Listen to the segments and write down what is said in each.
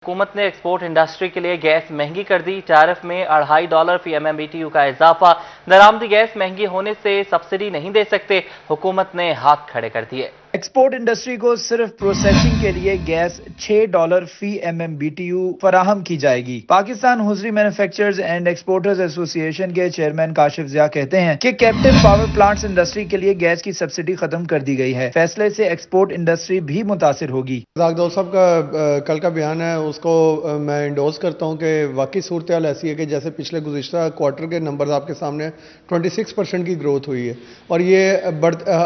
हुकूमत ने export industry के लिए गैस महंगी कर दी। टैरिफ में $2.50 फी MMBTU का इजाफा। दरामदी गैस महंगी होने से सब्सिडी नहीं दे सकते, हुकूमत ने हाथ खड़े कर दिए। एक्सपोर्ट इंडस्ट्री को सिर्फ प्रोसेसिंग के लिए गैस $6 फी MMBTU फराहम की जाएगी। Pakistan hosiery manufacturers and exporters association के चेयरमैन काशिफ ज़िया कहते हैं कि कैप्टिव पावर प्लांट्स इंडस्ट्री के लिए गैस की सब्सिडी खत्म कर दी गई है। फैसले से एक्सपोर्ट इंडस्ट्री भी मुतासिर होगी। रागदौल साहब का कल का बयान है, उसको मैं इंडोर्स करता हूँ कि वाकई सूरत हाल ऐसी है कि जैसे पिछले गुज़िश्ता क्वार्टर के नंबर्स आपके सामने 26% की ग्रोथ हुई है, और ये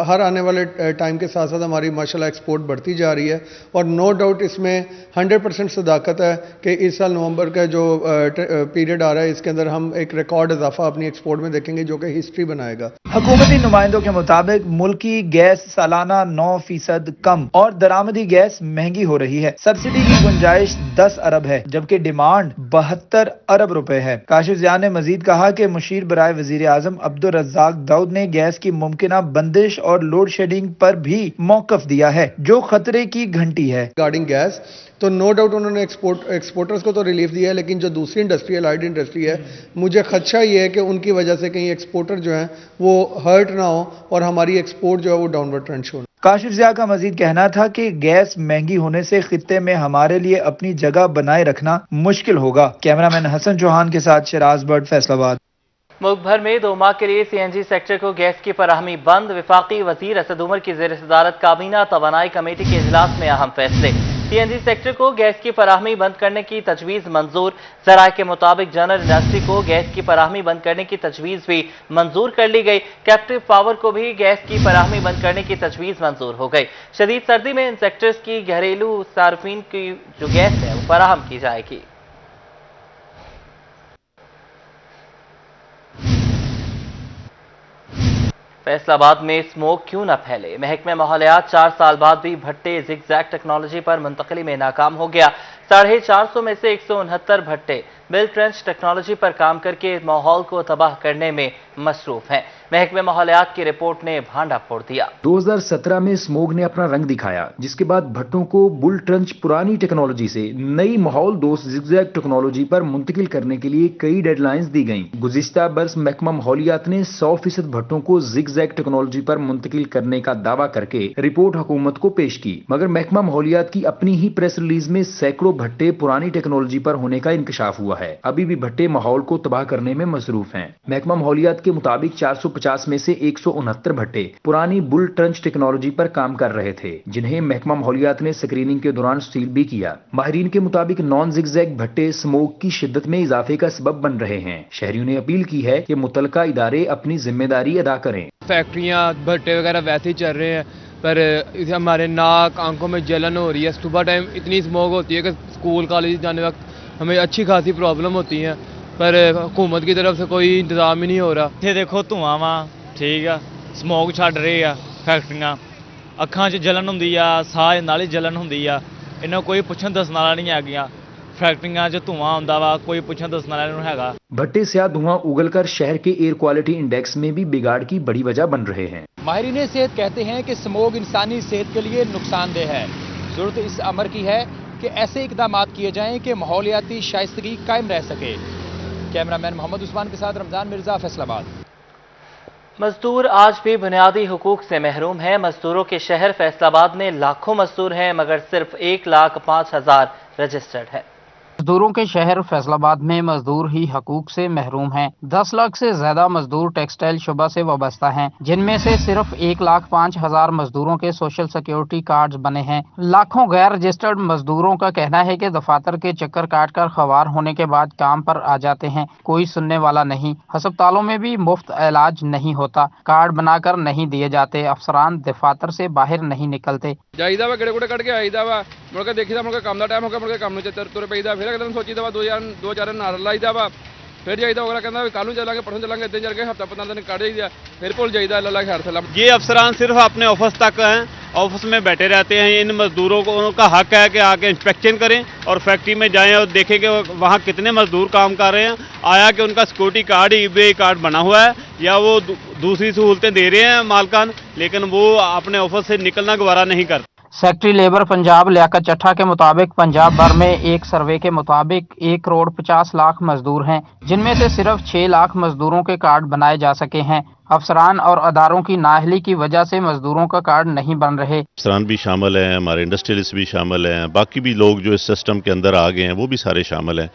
हर आने वाले टाइम के साथ हमारी माशाल्लाह एक्सपोर्ट बढ़ती जा रही है। और नो डाउट इसमें 100% सदाकत है कि इस साल नवंबर का जो पीरियड आ रहा है, इसके अंदर हम एक रिकॉर्ड इजाफा अपनी एक्सपोर्ट में देखेंगे जो कि हिस्ट्री बनाएगा। हुकूमती नुमाइंदों के मुताबिक मुल्की गैस सालाना 9% कम और दरामदी गैस महंगी हो रही है। सब्सिडी की गुंजाइश 10 अरब है, जबकि डिमांड 72 अरब रुपए है। काशिफ ज़िया ने मजीद कहा कि मुशीर बराए वजीर आजम अब्दुल रज़्ज़ाक दाऊद ने गैस की मुमकिना बंदिश और लोड शेडिंग पर भी मौक़िफ़ दिया है, जो खतरे की घंटी है। रिगार्डिंग गैस तो नो डाउट उन्होंने एक्सपोर्टर्स को तो रिलीफ दिया है, लेकिन जो दूसरी इंडस्ट्री है, लाइट इंडस्ट्री है, मुझे खदशा ये है कि उनकी वजह से कहीं एक्सपोर्टर जो हैं वो हर्ट ना हो और हमारी एक्सपोर्ट जो है वो downward trend show. Kashif Zia का मजीद कहना था कि गैस महंगी होने से खित्ते में हमारे लिए अपनी जगह बनाए रखना मुश्किल होगा। कैमरामैन हसन चौहान के साथ शिराज बट, फैसलाबाद। मुल्क भर में 2 माह के लिए CNG सेक्टर को गैस की फराहमी बंद। वफाकी वजीर असद उमर की ज़ेर सदारत काबीना तवानाई कमेटी के इजलास में अहम फैसले। CNG सेक्टर को गैस की फराहमी बंद करने की तजवीज़ मंजूर। ज़राए के मुताबिक जनरल इंडस्ट्री को गैस की फराहमी बंद करने की तजवीज़ भी मंजूर कर ली गई। कैप्टिव पावर को भी गैस की फराहमी बंद करने की तजवीज़ मंजूर हो गई। शदीद सर्दी में इन सेक्टर्स की घरेलू सार्फिन की जो गैस है वो फराहम की जाएगी। फैसलाबाद में स्मोक क्यों न फैले। महकमे माहौलियात 4 साल बाद भी भट्टे जिगजैग टेक्नोलॉजी पर मुंतकली में नाकाम हो गया। 450 में से 169 भट्टे बिल ट्रेंच टेक्नोलॉजी पर काम करके माहौल को तबाह करने में मसरूफ हैं। महकमे माहौलियात की रिपोर्ट ने भांडा फोड़ दिया। 2017 में स्मोग ने अपना रंग दिखाया, जिसके बाद भट्टों को बुल ट्रेंच पुरानी टेक्नोलॉजी से नई माहौल दोस्त जिगजैग टेक्नोलॉजी पर मुंतकिल करने के लिए कई डेडलाइंस दी गईं। गुज़िश्ता बरस महकमा माहौलियात ने 100% भट्टों को जिगजैग टेक्नोलॉजी पर मुंतकिल करने का दावा करके रिपोर्ट हुकूमत को पेश की, मगर महकमा माहौलियात की अपनी ही प्रेस रिलीज में सैकड़ों भट्टे पुरानी टेक्नोलॉजी पर होने का इंकशाफ हुआ है। अभी भी भट्टे माहौल को तबाह करने में मसरूफ हैं। महकमा माहौलियात के मुताबिक 450 में से 169 भट्टे पुरानी बुल ट्रेंच टेक्नोलॉजी पर काम कर रहे थे, जिन्हें महकमा माहौलियात ने स्क्रीनिंग के दौरान सील भी किया। माहिरीन के मुताबिक नॉन जिगजैग भट्टे स्मोक की शिद्दत में इजाफे का सबब बन रहे हैं। शहरियों ने अपील की है कि मुतलका इदारे अपनी जिम्मेदारी अदा करें। फैक्ट्रियाँ भट्टे वगैरह वैसे ही चल रहे हैं, पर हमारे नाक आंखों में जलन हो रही है। सुबह टाइम इतनी स्मोक होती है कि स्कूल कॉलेज जाने वक्त हमें अच्छी खासी प्रॉब्लम होती है, पर हुकूमत की तरफ से कोई इंतजाम ही नहीं हो रहा। ये देखो धुआं वा ठीक है, ਸਮੋਕ ਛੱਡ ਰਹੇ ਆ ਫੈਕਟਰੀਆਂ, ਅੱਖਾਂ 'ਚ ਜਲਨ ਹੁੰਦੀ ਆ, ਸਾਹ ਨਾਲ ਹੀ ਜਲਨ ਹੁੰਦੀ ਆ। ਇਹਨਾਂ ਕੋਈ ਪੁੱਛਣ ਦੱਸਣ ਵਾਲਾ ਨਹੀਂ ਹੈਗੀਆਂ। फैक्ट्रियां जो धुआं होता वा कोई पूछा दसना हैगा। भट्टे से धुआं उगलकर शहर के एयर क्वालिटी इंडेक्स में भी बिगाड़ की बड़ी वजह बन रहे हैं। माहिरीन सेहत कहते हैं कि स्मोग इंसानी सेहत के लिए नुकसानदेह है। जरूरत इस अमर की है कि ऐसे इकदाम किए जाएं कि माहौलियाती शाइस्तगी कायम रह सके। कैमरामैन मोहम्मद उस्मान के साथ रमजान मिर्जा, फैसलाबाद। मजदूर आज भी बुनियादी हुकूक से महरूम हैं। मजदूरों के शहर फैसलाबाद में लाखों मजदूर हैं, मगर सिर्फ 1,05,000 रजिस्टर्ड है। मजदूरों के शहर फैसलाबाद में मजदूर ही हकूक से महरूम हैं। 10 लाख से ज्यादा मजदूर टेक्सटाइल शुबा से वाबस्ता हैं, जिनमें से सिर्फ 1,05,000 मजदूरों के सोशल सिक्योरिटी कार्ड्स बने हैं। लाखों गैर रजिस्टर्ड मजदूरों का कहना है कि दफातर के चक्कर काटकर खवार होने के बाद काम पर आ जाते हैं, कोई सुनने वाला नहीं। अस्पतालों में भी मुफ्त इलाज नहीं होता, कार्ड बनाकर नहीं दिए जाते, अफसरान दफातर से बाहर नहीं निकलते। जाइदा वा गड़े गुड़े कट के आईदा वा मुड़ के देखीदा मुड़ के काम का टाइम हो गया, मुड़ के काम तुर पैदा फिर अगले दिन सोचीदा वा 2-4 नार लाईदा वा फिर जाइदा वगैरह कहना कल चलांगे परसों चलांगे इतने चल के हफ्ता 15 दिन काट जाइदा फिर भूल जाइदा। अल्लाह खैर सलाम। ये अफसरान सिर्फ अपने ऑफिस तक हैं, ऑफिस में बैठे रहते हैं। इन मजदूरों को उनका हक है कि आके इंस्पेक्शन करें और फैक्ट्री में जाएं और देखें कि वहाँ कितने मजदूर काम कर रहे हैं, आया कि उनका सिक्योरिटी कार्ड ईबे कार्ड बना हुआ है या वो दूसरी सहूलतें दे रहे हैं मालकान, लेकिन वो अपने ऑफिस से निकलना गवारा नहीं करते। सेक्रेटरी लेबर पंजाब लियाकत चट्ठा के मुताबिक पंजाब भर में एक सर्वे के मुताबिक 1,50,00,000 मजदूर हैं, जिनमें से सिर्फ 6 लाख मजदूरों के कार्ड बनाए जा सके हैं। अफसरान और अदारों की नाअहली की वजह से मजदूरों का कार्ड नहीं बन रहे। अफसरान भी शामिल हैं, हमारे इंडस्ट्रियलिस्ट भी शामिल हैं, बाकी भी लोग जो इस सिस्टम के अंदर आ गए हैं वो भी सारे शामिल हैं।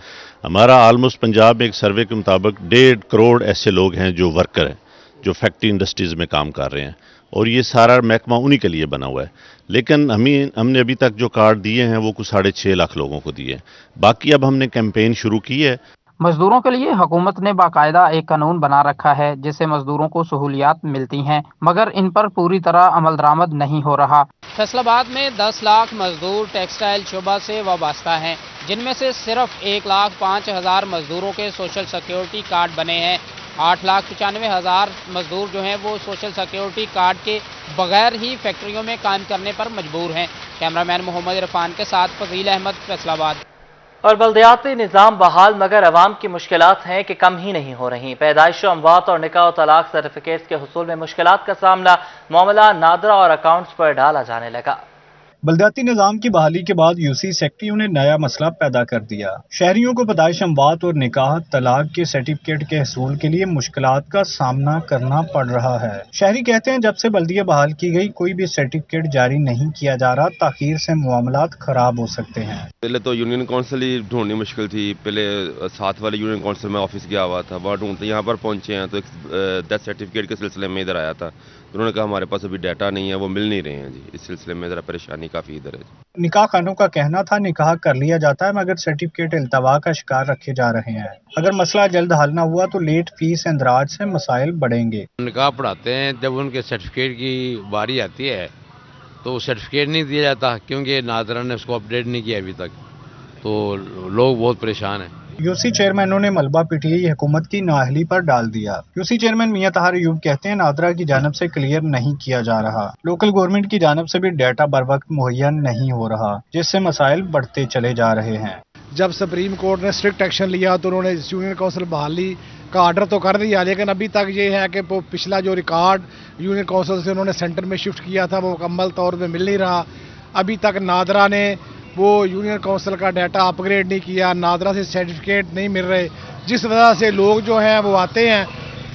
हमारा ऑलमोस्ट पंजाब में एक सर्वे के मुताबिक 1.5 करोड़ ऐसे लोग हैं जो वर्कर हैं, जो फैक्ट्री इंडस्ट्रीज़ में काम कर रहे हैं, और ये सारा महकमा उन्हीं के लिए बना हुआ है। लेकिन हमने अभी तक जो कार्ड दिए हैं वो कुछ 6.5 लाख लोगों को दिए हैं। बाकी अब हमने कैंपेन शुरू की है। मजदूरों के लिए हुकूमत ने बाकायदा एक कानून बना रखा है जिससे मजदूरों को सहूलियात मिलती हैं, मगर इन पर पूरी तरह अमल दरामद नहीं हो रहा। फैसलाबाद में 10 लाख मजदूर टेक्सटाइल शोबा से वाबस्ता हैं, जिनमें से सिर्फ 1,05,000 मजदूरों के सोशल सिक्योरिटी कार्ड बने हैं। 8,95,000 मजदूर जो हैं वो सोशल सिक्योरिटी कार्ड के बगैर ही फैक्ट्रियों में काम करने पर मजबूर हैं। कैमरामैन मोहम्मद इरफान के साथ फजील अहमद, फैसलाबाद। और बल्दियाती निज़ाम बहाल, मगर अवाम की मुश्किलात हैं कि कम ही नहीं हो रही। पैदाइश अमवात और निकाह और तलाक सर्टिफिकेट्स के हुसूल में मुश्किलात का सामना मामला नादरा और अकाउंट्स पर डाला जाने लगा। बल्दियाती निज़ाम की बहाली के बाद यूसी सेक्रेटरियों ने नया मसला पैदा कर दिया। शहरियों को पैदाइश अमवात और निकाह तलाक के सर्टिफिकेट के हसूल के लिए मुश्किलात का सामना करना पड़ रहा है। शहरी कहते हैं जब से बल्दिया बहाल की गई कोई भी सर्टिफिकेट जारी नहीं किया जा रहा, ताखीर से मामलात खराब हो सकते हैं। पहले तो यूनियन काउंसिल ही ढूंढनी मुश्किल थी। पहले साथ वाले यूनियन काउंसिल में ऑफिस गया हुआ था, वहाँ ढूंढते यहाँ पर पहुंचे हैं तो डेथ सर्टिफिकेट के सिलसिले में इधर आया था, उन्होंने कहा हमारे पास अभी डाटा नहीं है, वो मिल नहीं रहे हैं जी। इस सिलसिले में ज़रा परेशानी काफ़ी इधर है। निकाह खानों का कहना था निकाह कर लिया जाता है, मगर सर्टिफिकेट इल्तवा का शिकार रखे जा रहे हैं। अगर मसला जल्द हल ना हुआ तो लेट फीस इंदराज से मसाइल बढ़ेंगे। निकाह पढ़ाते हैं, जब उनके सर्टिफिकेट की बारी आती है तो सर्टिफिकेट नहीं दिया जाता, क्योंकि नादरा ने उसको अपडेट नहीं किया अभी तक, तो लोग बहुत परेशान हैं। यूसी चेयरमैनों ने मलबा पीटीआई हुकूमत की नाअहली पर डाल दिया। यूसी चेयरमैन मियां तहार अयूब कहते हैं नादरा की जानिब से क्लियर नहीं किया जा रहा, लोकल गवर्नमेंट की जानिब से भी डाटा बर वक्त मुहैया नहीं हो रहा, जिससे मसाइल बढ़ते चले जा रहे हैं। जब सुप्रीम कोर्ट ने स्ट्रिक्ट एक्शन लिया तो उन्होंने यूनियन काउंसिल बहाली का आर्डर तो कर दिया, लेकिन अभी तक ये है कि वो पिछला जो रिकॉर्ड यूनियन काउंसिल से उन्होंने सेंटर में शिफ्ट किया था वो मुकम्मल तौर पर मिल नहीं रहा। अभी तक नादरा ने वो यूनियन काउंसिल का डाटा अपग्रेड नहीं किया, नादरा से सर्टिफिकेट नहीं मिल रहे, जिस वजह से लोग जो हैं वो आते हैं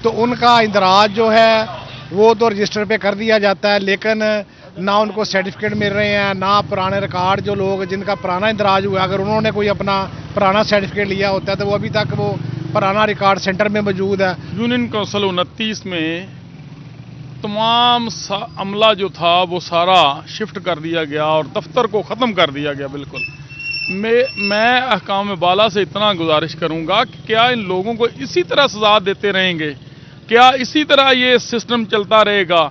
तो उनका इंदराज जो है वो तो रजिस्टर पे कर दिया जाता है, लेकिन ना उनको सर्टिफिकेट मिल रहे हैं, ना पुराने रिकॉर्ड जो लोग जिनका पुराना इंदराज हुआ, अगर उन्होंने कोई अपना पुराना सर्टिफिकेट लिया होता है तो वो अभी तक वो पुराना रिकॉर्ड सेंटर में मौजूद है। यूनियन काउंसिल 29 में तमाम अमला जो था वो सारा शिफ्ट कर दिया गया और दफ्तर को ख़त्म कर दिया गया। बिल्कुल मैं अहकाम बाला से इतना गुजारिश करूंगा कि क्या इन लोगों को इसी तरह सजा देते रहेंगे, क्या इसी तरह ये सिस्टम चलता रहेगा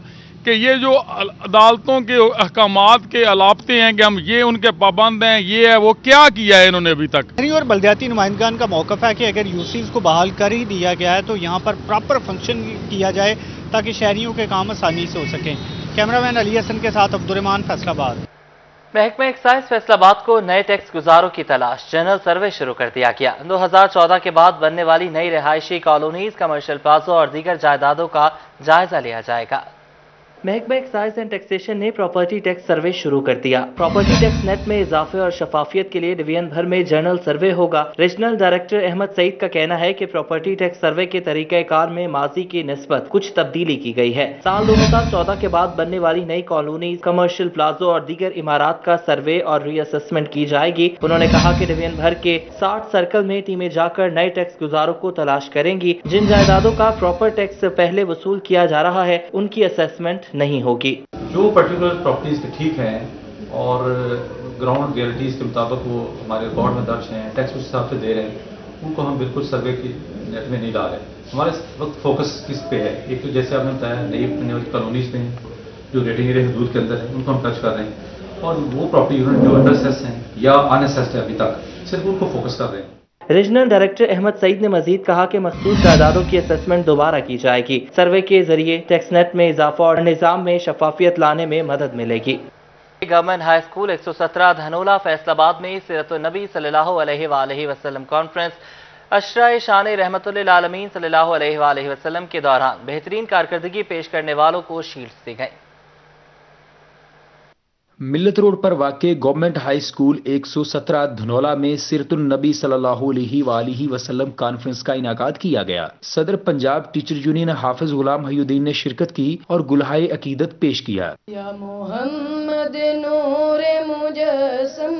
कि ये जो अदालतों के अहकामात के अलापते हैं कि हम ये उनके पाबंद हैं, ये है वो, क्या किया है इन्होंने अभी तक। और बल्दियाती नुमाइंदगान का मौक़िफ़ है कि अगर यूसीज को बहाल कर ही दिया गया है तो यहाँ पर प्रॉपर फंक्शन किया जाए ताकि शहरियों के काम आसानी से हो सकें। कैमरामैन अली हसन के साथ अब्दुर्रहमान, फैसलाबाद। महकमा एक्साइज फैसलाबाद को नए टैक्स गुजारों की तलाश, जनरल सर्वे शुरू कर दिया गया। 2014 के बाद बनने वाली नई रिहायशी कॉलोनीज, कमर्शियल प्लाजो और दीगर जायदादों का जायजा लिया जाएगा। महकमा एक्साइज एंड टैक्सेशन ने प्रॉपर्टी टैक्स सर्वे शुरू कर दिया। प्रॉपर्टी टैक्स नेट में इजाफे और शफाफियत के लिए डिवीजन भर में जनरल सर्वे होगा। रीजनल डायरेक्टर अहमद सईद का कहना है कि प्रॉपर्टी टैक्स सर्वे के तरीक़ाकार में माजी की निस्बत कुछ तब्दीली की गई है। साल 2014 के बाद बनने वाली नई कॉलोनीज, कमर्शियल प्लाजो और दीगर इमारात का सर्वे और रीअसेसमेंट की जाएगी। उन्होंने कहा कि डिवीजन भर के 60 सर्कल में टीमें जाकर नए टैक्स गुजारों को तलाश करेंगी। जिन जायदादों का प्रॉपर टैक्स पहले वसूल किया जा रहा है उनकी असेसमेंट नहीं होगी। जो पर्टिकुलर प्रॉपर्टीज के ठीक हैं और ग्राउंड रियलिटीज के मुताबिक वो हमारे रिकॉर्ड में दर्ज हैं, टैक्स उस हिसाब से दे रहे हैं, उनको हम बिल्कुल सर्वे की नेट में नहीं डाल रहे। हमारे वक्त फोकस किस पे है, एक तो जैसे आपने बताया नई बनने वाली कॉलोनीज में जो रेटिंग एरिया हदूद के अंदर है उनको हम टच कर रहे हैं, और वो प्रॉपर्टी यूनिट जो अंडर सेस हैं या अनअसेस्ड है अभी तक, सिर्फ उनको फोकस कर रहे हैं। रीजनल डायरेक्टर अहमद सईद ने मजीद कहा कि मखसूस जायदादों की असेसमेंट दोबारा की जाएगी। सर्वे के जरिए टैक्स नेट में इजाफा और निज़ाम में शफाफियत लाने में मदद मिलेगी। गवर्नमेंट हाई स्कूल 117 धनोला फैसलाबाद में सीरत-उन-नबी सल्लल्लाहु अलैहि वसल्लम कॉन्फ्रेंस अशरा शान रहमतुल्लिल आलमीन सल्लल्लाहु अलैहि वसल्लम के दौरान बेहतरीन कारकर्दगी पेश करने वालों को शील्ड्स दी गई। मिल्लत रोड पर वाक़ गवर्नमेंट हाई स्कूल 117 धनौला में सीरतुन नबी सल्लल्लाहु अलैहि वसल्लम कॉन्फ्रेंस का इनाकाद किया गया। सदर पंजाब टीचर यूनियन हाफिज गुलाम हयुद्दीन ने शिरकत की और गुलहाए अकीदत पेश किया। या मोहम्मद नूरे मुजस्सम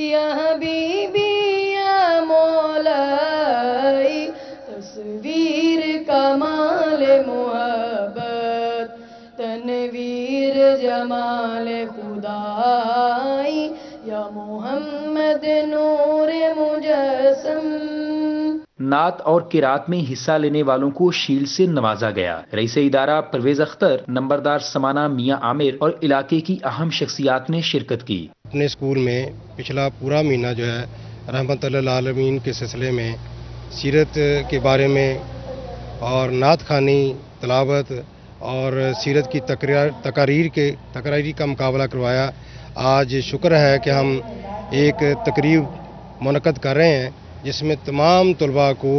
या हबीबी या मौलाई तस्वीर कमाल मोहब्बत तनवीर जमाल खुदाई या मोहम्मद नूरे मुजस्सम। नात और किरात में हिस्सा लेने वालों को शील्ड से नवाजा गया। रईस इदारा परवेज अख्तर, नंबरदार समाना मियां आमिर और इलाके की अहम शख्सियात ने शिरकत की। अपने स्कूल में पिछला पूरा महीना जो है रहमतुल्लिल आलमीन के सिलसिले में सीरत के बारे में और नात खानी, तलावत और सीरत की तकरीर का मुकाबला करवाया। आज शुक्र है कि हम एक तकरीब मुनक़द कर रहे हैं जिसमें तमाम तलबा को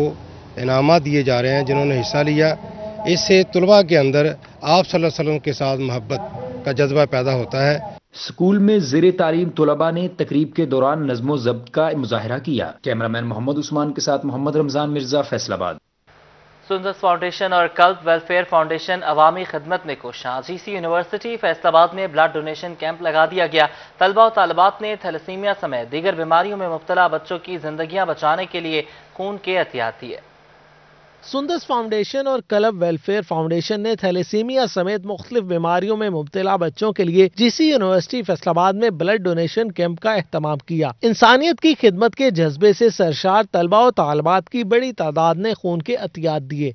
इनामात दिए जा रहे हैं जिन्होंने हिस्सा लिया। इससे तलबा के अंदर आप सल्लल्लाहु अलैहि वसल्लम के साथ मोहब्बत का जज्बा पैदा होता है। स्कूल में ज़ेरे तालीम तलबा ने तकरीब के दौरान नज़्मो ज़ब्त का मुजाहरा किया। कैमरामैन मोहम्मद उस्मान के साथ मोहम्मद रमज़ान मिर्ज़ा, फैसलाबाद। सुंदस फाउंडेशन और कल्ब वेलफेयर फाउंडेशन अवामी खिदमत में कोशां। जीसी यूनिवर्सिटी फैसलाबाद में ब्लड डोनेशन कैंप लगा दिया गया। तलबा और तालिबात ने थैलेसीमिया समेत दीगर बीमारियों में मुब्तला बच्चों की जिंदगियां बचाने के लिए खून के एहतियात दिए। सुंदस फाउंडेशन और कल्ब वेलफेयर फाउंडेशन ने थैलेसीमिया समेत मुख्तलिफ बीमारियों में मुब्तला बच्चों के लिए जीसी यूनिवर्सिटी फैसलाबाद में ब्लड डोनेशन कैंप का एहतमाम किया। इंसानियत की खिदमत के जज्बे से सरशार तलबा और तालिबात की बड़ी तादाद ने खून के अतियात दिए।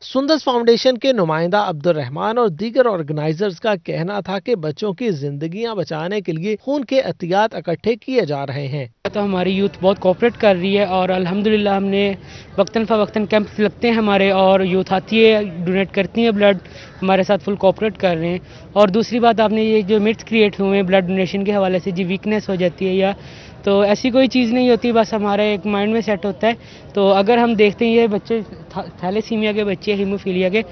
सुंदस फाउंडेशन के नुमाइंदा अब्दुल रहमान और दीगर ऑर्गेनाइजर्स का कहना था कि बच्चों की जिंदगियां बचाने के लिए खून के एहतियात इकट्ठे किए जा रहे हैं। तो हमारी यूथ बहुत कोऑपरेट कर रही है और अल्हम्दुलिल्लाह हमने वक्तन फ़वक्तन कैंप लगते हैं हमारे और यूथ आती है, डोनेट करती है ब्लड, हमारे साथ फुल कोऑपरेट कर रहे हैं। और दूसरी बात, आपने ये जो मिथ्स क्रिएट हुए हैं ब्लड डोनेशन के हवाले से, जी वीकनेस हो जाती है या तो ऐसी कोई चीज़ नहीं होती, बस हमारे एक माइंड में सेट होता है। तो अगर हम देखते हैं ये बच्चे थैलेसीमिया के बच्चे, हीमोफीलिया के,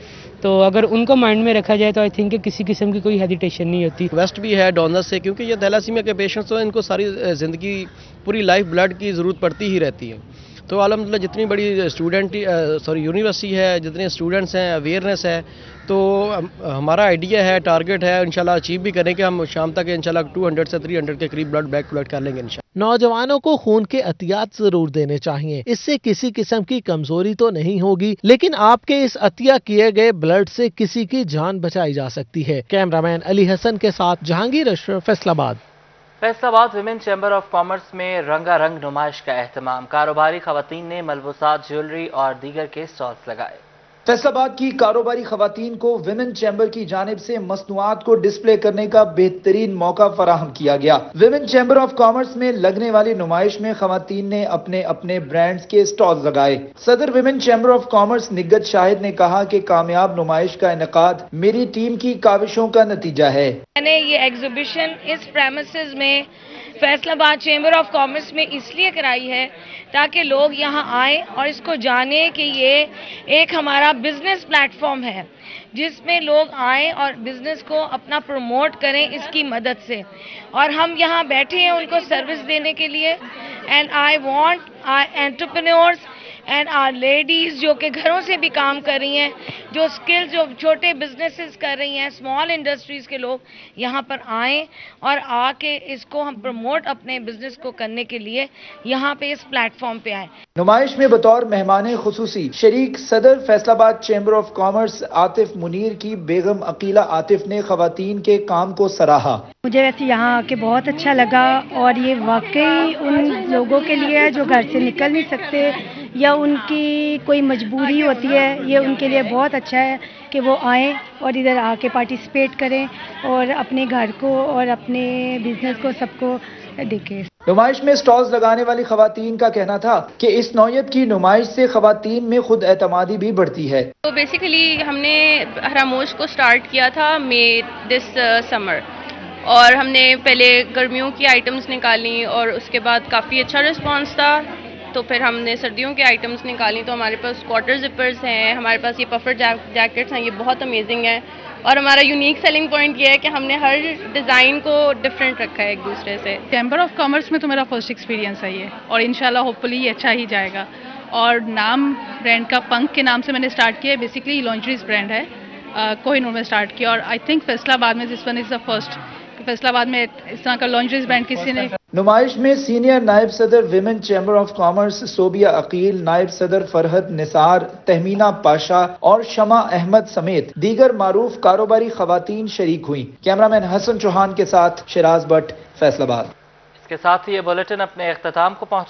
तो अगर उनको माइंड में रखा जाए तो आई थिंक किसी किस्म की कोई हेजिटेशन नहीं होती। वेस्ट भी है डोनर्स से, क्योंकि ये थैलेसीमिया के पेशेंट्स तो इनको सारी ज़िंदगी पूरी लाइफ ब्लड की ज़रूरत पड़ती ही रहती है। तो अल्हम्दुलिल्लाह जितनी बड़ी यूनिवर्सिटी है, जितने स्टूडेंट्स हैं, अवेयरनेस है, तो हमारा आइडिया है, टारगेट है, इंशाल्लाह अचीव भी करें कि हम शाम तक इंशाल्लाह 200 से 300 के करीब ब्लड बैंक कलेक्ट कर लेंगे इंशाल्लाह। नौजवानों को खून के अतियात जरूर देने चाहिए, इससे किसी किस्म की कमजोरी तो नहीं होगी, लेकिन आपके इस अतिया किए गए ब्लड से किसी की जान बचाई जा सकती है। कैमरामैन अली हसन के साथ Jahangir Ashraf, Faisalabad. Faisalabad women chamber of commerce में रंगारंग नुमाइश का एहतमाम। कारोबारी खवातीन ने मलबूसात, ज्वेलरी और दीगर के स्टॉल्स लगाए। फैसलाबाद की कारोबारी खवातीन को विमेन चैम्बर की जानिब से मसनूआत को डिस्प्ले करने का बेहतरीन मौका फराहम किया गया। विमेन चैम्बर ऑफ कॉमर्स में लगने वाली नुमाइश में खवातीन ने अपने अपने ब्रांड्स के स्टॉल्स लगाए। सदर women chamber of commerce निगत Shahid ने कहा कि कामयाब नुमाइश का इनेकाद मेरी टीम की काविशों का नतीजा है। मैंने ये एग्जीबिशन इस प्रेमिसेस में फैसलाबाद चैम्बर ऑफ कॉमर्स में इसलिए कराई है ताकि लोग यहाँ आएँ और इसको जाने कि ये एक हमारा बिजनेस प्लेटफॉर्म है जिसमें लोग आएँ और बिजनेस को अपना प्रमोट करें इसकी मदद से। और हम यहाँ बैठे हैं उनको सर्विस देने के लिए। And I want entrepreneurs and are ladies जो कि घरों से भी काम कर रही हैं, जो स्किल्स, जो छोटे बिजनेसेस कर रही हैं, स्मॉल इंडस्ट्रीज़ के लोग यहाँ पर आएँ और आके इसको हम प्रमोट अपने बिजनेस को करने के लिए यहाँ पे इस प्लेटफॉर्म पे आए। नुमाइश में बतौर मेहमान खुसूसी शरीक सदर Faisalabad chamber of commerce Atif Munir की बेगम अकीला आतिफ ने खवातीन के काम को सराहा। मुझे वैसे यहाँ आके बहुत अच्छा लगा और ये वाकई उन लोगों के लिए है जो घर से निकल नहीं सकते या उनकी कोई मजबूरी होती है, ये उनके लिए बहुत अच्छा है कि वो आएँ और इधर आके पार्टिसिपेट करें और अपने घर को और अपने बिजनेस को सबको देखें। नुमाइश में स्टॉल्स लगाने वाली खवातीन का कहना था कि इस नौयत की नुमाइश से खवातीन में खुद एतमादी भी बढ़ती है। तो बेसिकली हमने हरामोश को स्टार्ट किया था मई दिस समर और हमने पहले गर्मियों की आइटम्स निकाली और उसके बाद काफ़ी अच्छा रिस्पांस था। تو پھر ہم نے سردیوں کے آئٹمس نکالی تو ہمارے پاس کوارٹر زپرز ہیں, ہمارے پاس یہ پفر جیکٹس ہیں, یہ بہت امیزنگ ہیں. اور ہمارا یونیک سیلنگ پوائنٹ یہ ہے کہ ہم نے ہر ڈیزائن کو ڈفرینٹ رکھا ہے ایک دوسرے سے. چیمبر آف کامرس میں تو میرا فرسٹ ایکسپیرینس ہے یہ, اور انشاءاللہ ہوپ فلی یہ اچھا ہی جائے گا. اور نام برانڈ کا پنک کے نام سے میں نے اسٹارٹ کیا ہے. بیسکلی لانجریز برانڈ ہے, کوہ نور میں اسٹارٹ کیا, اور آئی تھنک فیصل آباد میں this one is the first. Faisal آباد میں اس طرح کا لانجریز برانڈ کسی نے. نمائش میں سینئر نائب صدر women chamber of commerce Sobia Aqeel, نائب صدر فرحت نثار, تہمینہ پاشا اور شمع احمد سمیت دیگر معروف کاروباری خواتین شریک ہوئیں. کیمرامین حسن چوہان کے ساتھ شراز بٹ, فیصل آباد. اس کے ساتھ ہی یہ بلیٹن اپنے اختتام کو پہنچ